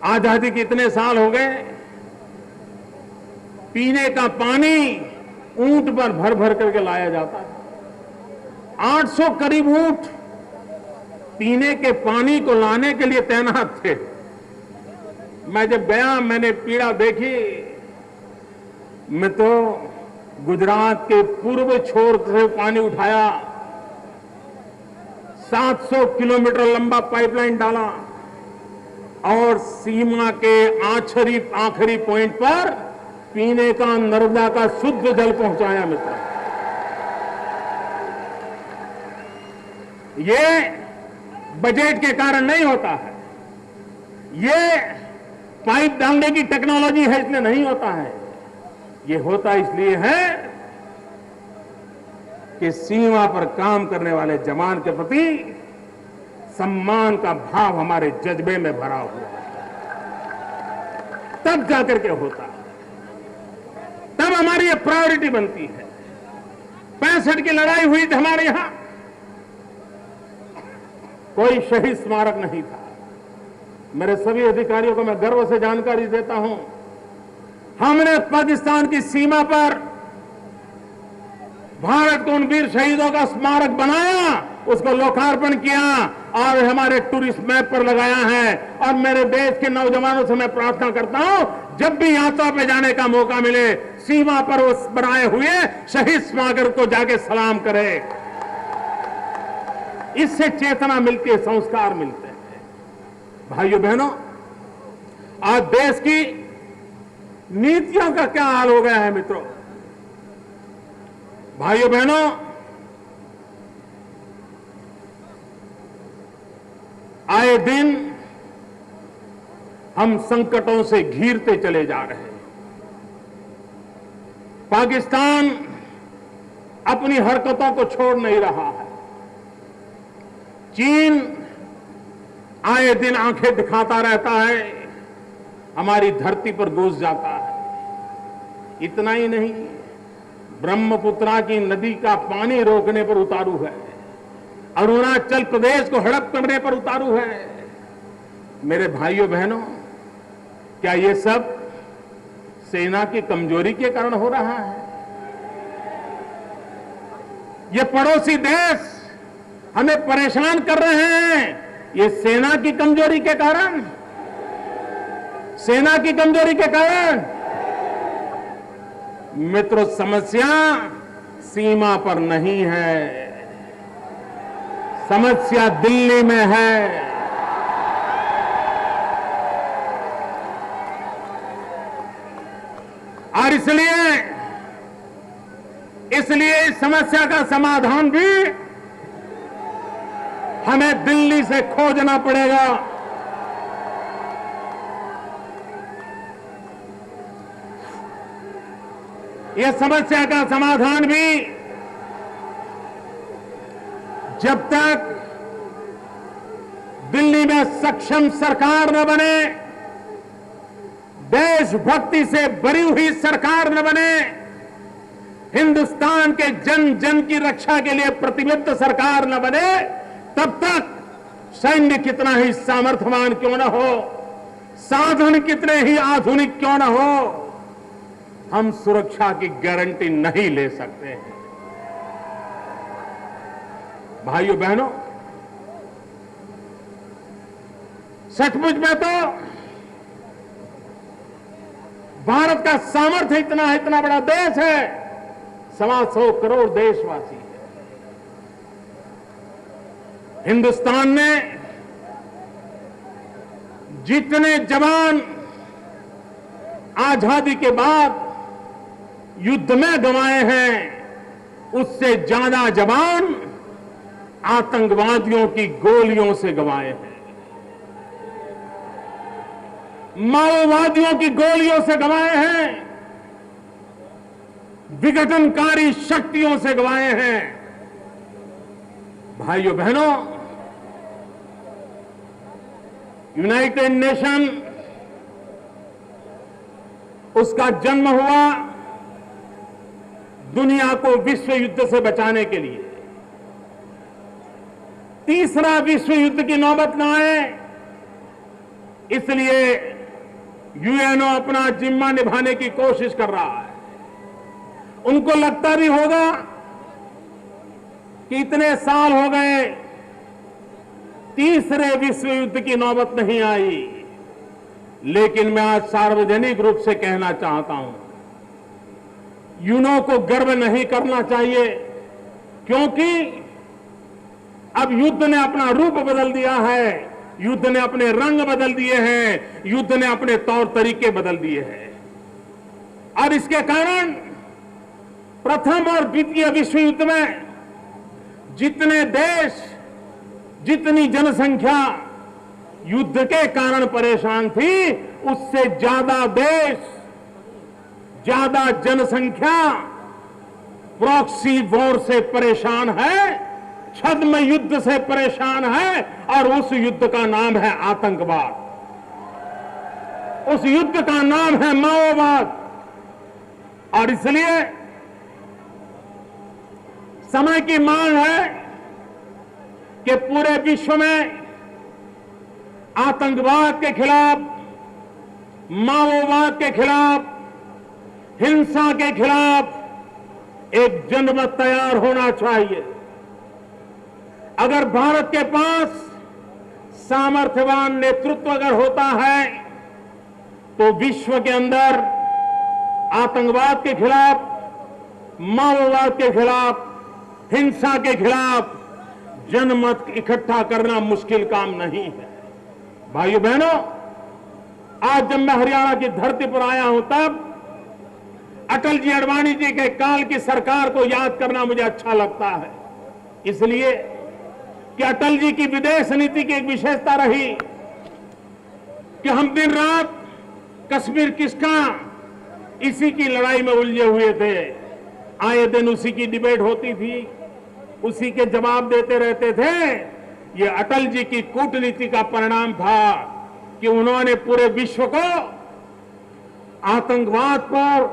आजादी के इतने साल हो गए, पीने का पानी ऊंट पर भर भर करके लाया जाता था। 800 करीब ऊंट पीने के पानी को लाने के लिए तैनात थे। मैं जब गया, मैंने पीड़ा देखी। मैं तो गुजरात के पूर्व छोर से पानी उठाया, 700 किलोमीटर लंबा पाइपलाइन डाला और सीमा के आखिरी पॉइंट पर पीने का नर्मदा का शुद्ध जल पहुंचाया। मित्र, ये बजट के कारण नहीं होता है, ये पाइप डालने की टेक्नोलॉजी है इसलिए नहीं होता है। ये होता इसलिए है कि सीमा पर काम करने वाले जवान के प्रति सम्मान का भाव हमारे जज्बे में भरा हुआ है, तब जाकर के होता है, तब हमारी ये प्रायोरिटी बनती है। 65 की लड़ाई हुई थी, हमारे यहां कोई शहीद स्मारक नहीं था। मेरे सभी अधिकारियों को मैं गर्व से जानकारी देता हूं, हमने पाकिस्तान की सीमा पर भारत के उन वीर शहीदों का स्मारक बनाया, उसको लोकार्पण किया और हमारे टूरिस्ट मैप पर लगाया है। और मेरे देश के नौजवानों से मैं प्रार्थना करता हूं, जब भी यात्रा पे जाने का मौका मिले, सीमा पर उस बनाए हुए शहीद स्मारक को जाके सलाम करें। इससे चेतना मिलती है, संस्कार मिलते हैं। भाइयों बहनों, आज देश की नीतियों का क्या हाल हो गया है मित्रों। भाइयों बहनों, आए दिन हम संकटों से घिरते चले जा रहे हैं। पाकिस्तान अपनी हरकतों को छोड़ नहीं रहा है। चीन आए दिन आंखें दिखाता रहता है, हमारी धरती पर घुस जाता है। इतना ही नहीं, ब्रह्मपुत्रा की नदी का पानी रोकने पर उतारू है, अरुणाचल प्रदेश को हड़प करने पर उतारू है। मेरे भाइयों बहनों, क्या ये सब सेना की कमजोरी के कारण हो रहा है? ये पड़ोसी देश हमें परेशान कर रहे हैं, ये सेना की कमजोरी के कारण, सेना की कमजोरी के कारण। मित्रों, समस्या सीमा पर नहीं है, समस्या दिल्ली में है। और इसलिए इस समस्या का समाधान भी हमें दिल्ली से खोजना पड़ेगा। यह समस्या का समाधान भी जब तक दिल्ली में सक्षम सरकार न बने, देशभक्ति से भरी हुई सरकार न बने, हिंदुस्तान के जन जन की रक्षा के लिए प्रतिबद्ध सरकार न बने, तब तक सैन्य कितना ही सामर्थ्यवान क्यों न हो, साधन कितने ही आधुनिक क्यों न हो, हम सुरक्षा की गारंटी नहीं ले सकते हैं। भाइयों बहनों, सचमुच में तो भारत का सामर्थ्य इतना बड़ा देश है, 125 करोड़ देशवासी है। हिंदुस्तान ने जितने जवान आजादी के बाद युद्ध में गंवाए हैं, उससे ज्यादा जवान आतंकवादियों की गोलियों से गंवाए हैं, माओवादियों की गोलियों से गंवाए हैं, विघटनकारी शक्तियों से गंवाए हैं। भाइयों बहनों, यूनाइटेड नेशन, उसका जन्म हुआ दुनिया को विश्व युद्ध से बचाने के लिए। तीसरा विश्व युद्ध की नौबत न आए, इसलिए यूएनओ अपना जिम्मा निभाने की कोशिश कर रहा है। उनको लगता भी होगा कि इतने साल हो गए, तीसरे विश्व युद्ध की नौबत नहीं आई, लेकिन मैं आज सार्वजनिक रूप से कहना चाहता हूं, यूएनओ को गर्व नहीं करना चाहिए, क्योंकि अब युद्ध ने अपना रूप बदल दिया है, युद्ध ने अपने रंग बदल दिए हैं, युद्ध ने अपने तौर तरीके बदल दिए हैं। और इसके कारण प्रथम और द्वितीय विश्व युद्ध में जितने देश, जितनी जनसंख्या युद्ध के कारण परेशान थी, उससे ज्यादा देश, ज्यादा जनसंख्या प्रॉक्सी वॉर से परेशान है, छद्म युद्ध से परेशान है, और उस युद्ध का नाम है आतंकवाद, उस युद्ध का नाम है माओवाद। और इसलिए समय की मांग है कि पूरे विश्व में आतंकवाद के खिलाफ, माओवाद के खिलाफ, हिंसा के खिलाफ एक जनमत तैयार होना चाहिए। अगर भारत के पास सामर्थ्यवान नेतृत्व अगर होता है, तो विश्व के अंदर आतंकवाद के खिलाफ, माओवाद के खिलाफ, हिंसा के खिलाफ जनमत इकट्ठा करना मुश्किल काम नहीं है। भाइयों बहनों, आज जब मैं हरियाणा की धरती पर आया हूं, तब अटल जी अडवाणी जी के काल की सरकार को याद करना मुझे अच्छा लगता है, इसलिए कि अटल जी की विदेश नीति की एक विशेषता रही कि हम दिन रात कश्मीर किसका, इसी की लड़ाई में उलझे हुए थे। आए दिन उसी की डिबेट होती थी, उसी के जवाब देते रहते थे। ये अटल जी की कूटनीति का परिणाम था कि उन्होंने पूरे विश्व को आतंकवाद पर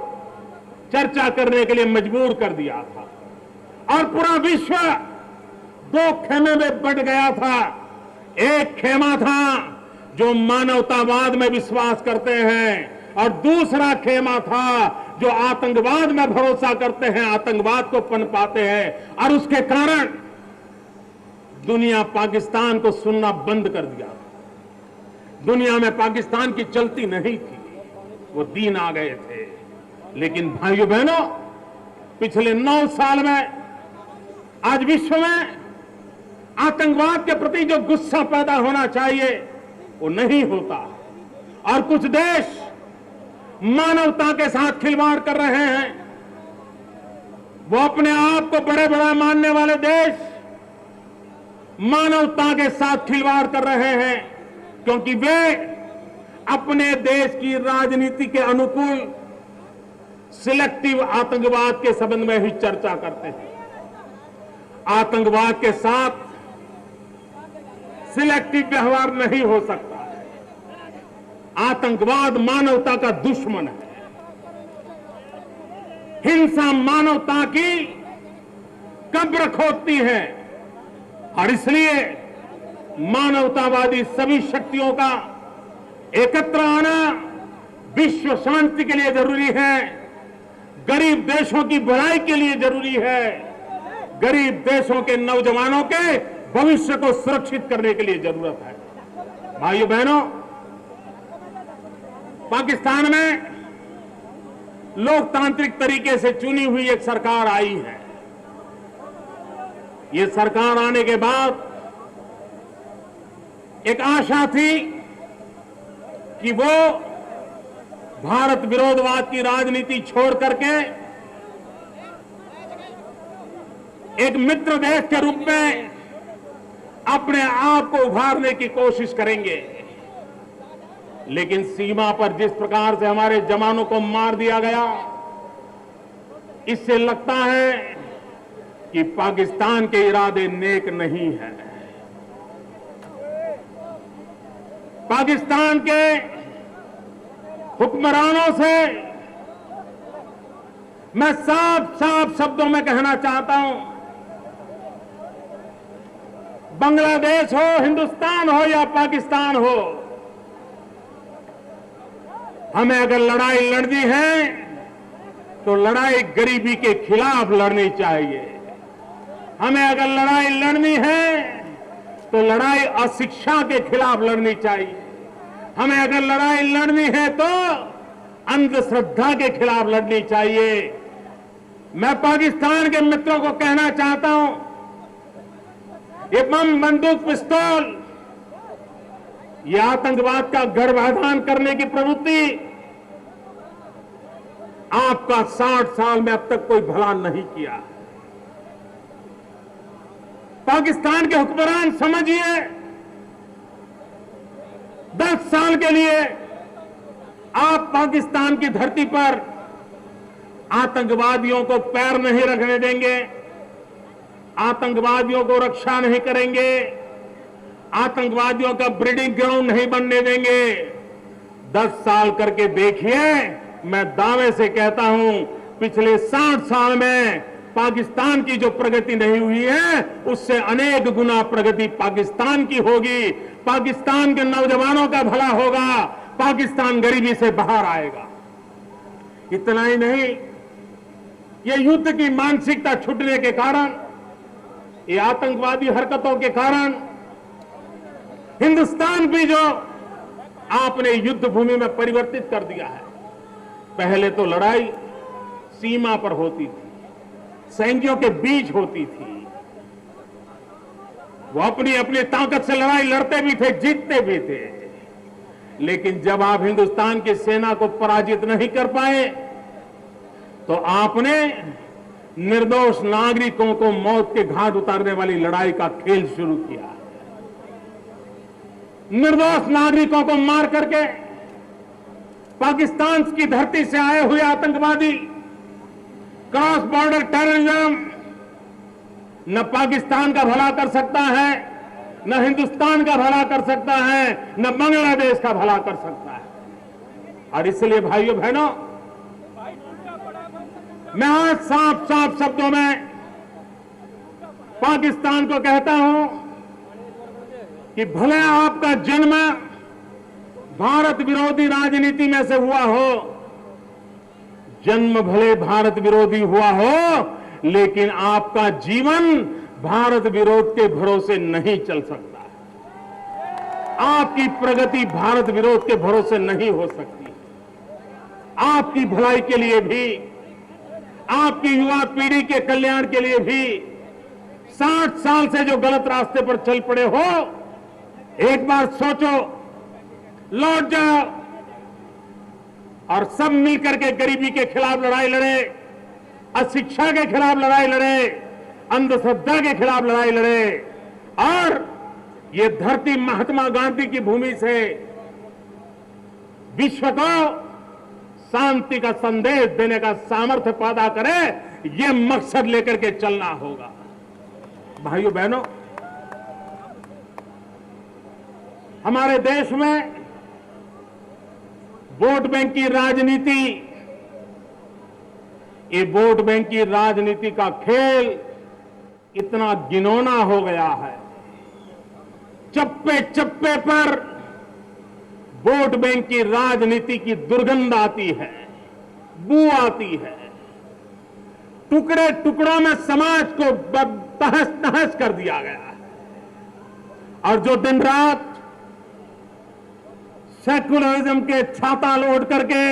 चर्चा करने के लिए मजबूर कर दिया था, और पूरा विश्व दो खेमे में बंट गया था। एक खेमा था जो मानवतावाद में विश्वास करते हैं, और दूसरा खेमा था जो आतंकवाद में भरोसा करते हैं, आतंकवाद को पनपाते हैं। और उसके कारण दुनिया पाकिस्तान को सुनना बंद कर दिया था। दुनिया में पाकिस्तान की चलती नहीं थी, वो दिन आ गए थे। लेकिन भाइयों बहनों, पिछले 9 साल में आज विश्व में आतंकवाद के प्रति जो गुस्सा पैदा होना चाहिए, वो नहीं होता। और कुछ देश मानवता के साथ खिलवाड़ कर रहे हैं। वो अपने आप को बड़े बड़ा मानने वाले देश मानवता के साथ खिलवाड़ कर रहे हैं, क्योंकि वे अपने देश की राजनीति के अनुकूल सिलेक्टिव आतंकवाद के संबंध में ही चर्चा करते हैं। आतंकवाद के साथ सिलेक्टिव व्यवहार नहीं हो सकता। आतंकवाद मानवता का दुश्मन है। हिंसा मानवता की कब्र खोदती है, और इसलिए मानवतावादी सभी शक्तियों का एकत्र आना विश्व शांति के लिए जरूरी है, गरीब देशों की भलाई के लिए जरूरी है, गरीब देशों के नौजवानों के भविष्य को सुरक्षित करने के लिए जरूरत है। भाइयों बहनों, पाकिस्तान में लोकतांत्रिक तरीके से चुनी हुई एक सरकार आई है। ये सरकार आने के बाद एक आशा थी कि वो भारत विरोधवाद की राजनीति छोड़ करके एक मित्र देश के रूप में अपने आप को उभारने की कोशिश करेंगे। लेकिन सीमा पर जिस प्रकार से हमारे जवानों को मार दिया गया, इससे लगता है कि पाकिस्तान के इरादे नेक नहीं है। पाकिस्तान के हुक्मरानों से मैं साफ साफ शब्दों में कहना चाहता हूं, बांग्लादेश हो, हिंदुस्तान हो या पाकिस्तान हो, हमें अगर लड़ाई लड़नी है तो लड़ाई गरीबी के खिलाफ लड़नी चाहिए। हमें अगर लड़ाई लड़नी है तो लड़ाई अशिक्षा के खिलाफ लड़नी चाहिए। हमें अगर लड़ाई लड़नी है तो अंधश्रद्धा के खिलाफ लड़नी चाहिए। मैं पाकिस्तान के मित्रों को कहना चाहता हूं, ये बम, बंदूक, पिस्तौल, ये आतंकवाद का गर्भाधान करने की प्रवृत्ति आपका 60 साल में अब तक कोई भला नहीं किया। पाकिस्तान के हुक्मरान समझिए, 10 साल के लिए आप पाकिस्तान की धरती पर आतंकवादियों को पैर नहीं रखने देंगे, आतंकवादियों को रक्षा नहीं करेंगे, आतंकवादियों का ब्रीडिंग ग्राउंड नहीं बनने देंगे। 10 साल करके देखिए, मैं दावे से कहता हूं पिछले 60 साल में पाकिस्तान की जो प्रगति नहीं हुई है उससे अनेक गुना प्रगति पाकिस्तान की होगी। पाकिस्तान के नौजवानों का भला होगा, पाकिस्तान गरीबी से बाहर आएगा। इतना ही नहीं, ये युद्ध की मानसिकता छूटने के कारण, ये आतंकवादी हरकतों के कारण हिंदुस्तान भी जो आपने युद्ध भूमि में परिवर्तित कर दिया है। पहले तो लड़ाई सीमा पर होती थी, सैनिकों के बीच होती थी, वो अपनी अपनी ताकत से लड़ाई लड़ते भी थे, जीतते भी थे। लेकिन जब आप हिंदुस्तान की सेना को पराजित नहीं कर पाए तो आपने निर्दोष नागरिकों को मौत के घाट उतारने वाली लड़ाई का खेल शुरू किया। निर्दोष नागरिकों को मार करके पाकिस्तान की धरती से आए हुए आतंकवादी, क्रॉस बॉर्डर टेररिज्म न पाकिस्तान का भला कर सकता है, न हिंदुस्तान का भला कर सकता है, न बांग्लादेश का भला कर सकता है। और इसलिए भाइयों बहनों, मैं आज साफ साफ शब्दों में पाकिस्तान को कहता हूं कि भले आपका जन्म भारत विरोधी राजनीति में से हुआ हो, जन्म भले भारत विरोधी हुआ हो, लेकिन आपका जीवन भारत विरोध के भरोसे नहीं चल सकता। आपकी प्रगति भारत विरोध के भरोसे नहीं हो सकती। आपकी भलाई के लिए भी, आपकी युवा पीढ़ी के कल्याण के लिए भी 60 साल से जो गलत रास्ते पर चल पड़े हो, एक बार सोचो, लौट जाओ और सब मिलकर के गरीबी के खिलाफ लड़ाई लड़े, अशिक्षा के खिलाफ लड़ाई लड़े, अंधश्रद्धा के खिलाफ लड़ाई लड़े और ये धरती महात्मा गांधी की भूमि से विश्व को शांति का संदेश देने का सामर्थ्य पैदा करे, ये मकसद लेकर के चलना होगा। भाइयों बहनों, हमारे देश में वोट बैंक की राजनीति, ये वोट बैंक की राजनीति का खेल इतना घिनौना हो गया है। चप्पे चप्पे पर वोट बैंक की राजनीति की दुर्गंध आती है, बू आती है। टुकड़े टुकड़ों में समाज को तहस नहस कर दिया गया है। और जो दिन रात सेकुलरिज्म के छाता ओढ़ करके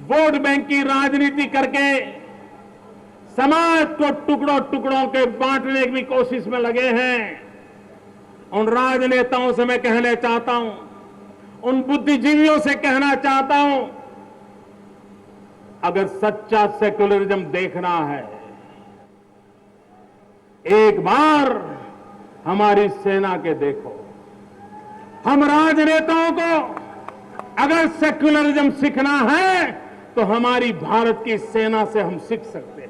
वोट बैंक की राजनीति करके समाज को टुकड़ों टुकड़ों के बांटने की कोशिश में लगे हैं, उन राजनेताओं से मैं कहना चाहता हूं, उन बुद्धिजीवियों से कहना चाहता हूं, अगर सच्चा सेकुलरिज्म देखना है, एक बार हमारी सेना के देखो। हम राजनेताओं को अगर सेकुलरिज्म सीखना है तो हमारी भारत की सेना से हम सीख सकते हैं।